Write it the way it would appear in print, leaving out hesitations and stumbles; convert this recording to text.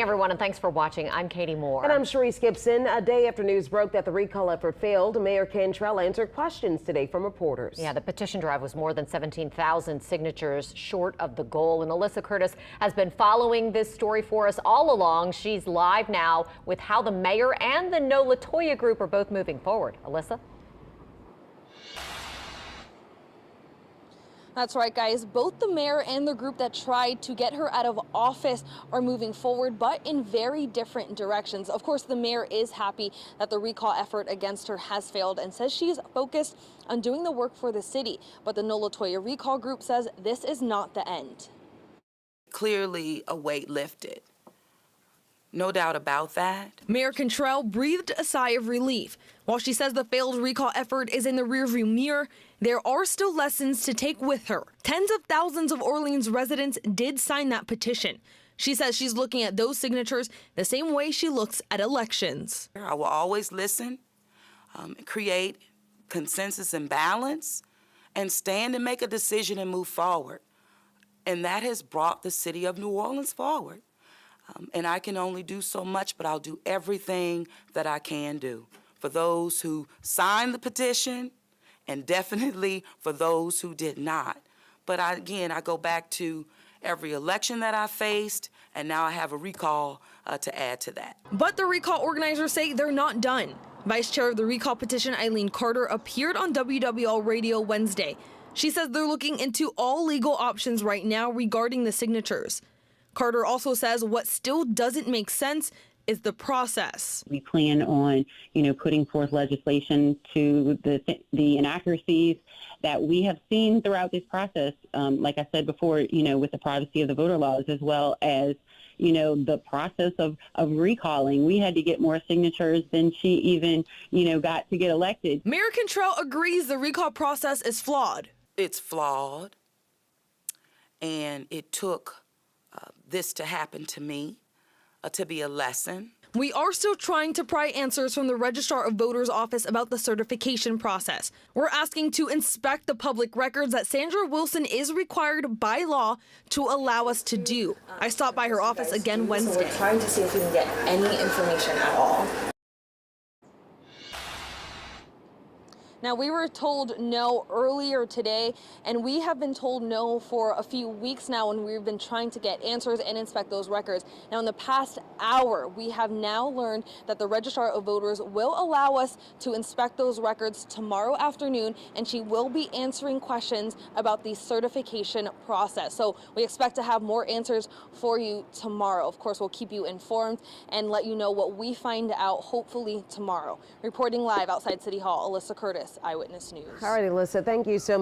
Everyone, and thanks for watching. I'm Katie Moore. And I'm Sharice Gibson. A day after news broke that the recall effort failed, Mayor Cantrell answered questions today from reporters. Yeah, the petition drive was more than 17,000 signatures short of the goal. And Alyssa Curtis has been following this story for us all along. She's live now with how the mayor and the No Latoya group are both moving forward. Alyssa? That's right, guys. Both the mayor and the group that tried to get her out of office are moving forward, but in very different directions. Of course, the mayor is happy that the recall effort against her has failed and says she's focused on doing the work for the city. But the No Latoya recall group says this is not the end. Clearly a weight lifted. No doubt about that. Mayor Cantrell breathed a sigh of relief. While she says the failed recall effort is in the rearview mirror, there are still lessons to take with her. Tens of thousands of Orleans residents did sign that petition. She says she's looking at those signatures the same way she looks at elections. I will always listen, create consensus and balance, and stand and make a decision and move forward. And that has brought the city of New Orleans forward. And I can only do so much, but I'll do everything that I can do for those who signed the petition and definitely for those who did not. But again, I go back to every election that I faced, and now I have a recall to add to that. But the recall organizers say they're not done. Vice Chair of the recall petition, Eileen Carter, appeared on WWL Radio Wednesday. She says they're looking into all legal options right now regarding the signatures. Carter also says what still doesn't make sense is the process. We plan on, putting forth legislation to the inaccuracies that we have seen throughout this process. Like I said before, with the privacy of the voter laws, as well as, the process of recalling. We had to get more signatures than she even, got to get elected. Mayor Cantrell agrees the recall process is flawed. It's flawed, and it took this to happen to me, to be a lesson. We are still trying to pry answers from the Registrar of Voters' office about the certification process. We're asking to inspect the public records that Sandra Wilson is required by law to allow us to do. I stopped by her office again Wednesday. So we're trying to see if we can get any information at all. Now, we were told no earlier today, and we have been told no for a few weeks now, and we've been trying to get answers and inspect those records. Now, in the past hour, we have now learned that the Registrar of Voters will allow us to inspect those records tomorrow afternoon, and she will be answering questions about the certification process. So we expect to have more answers for you tomorrow. Of course, we'll keep you informed and let you know what we find out, hopefully tomorrow. Reporting live outside City Hall, Alyssa Curtis, Eyewitness News. All right, Alyssa, thank you so much.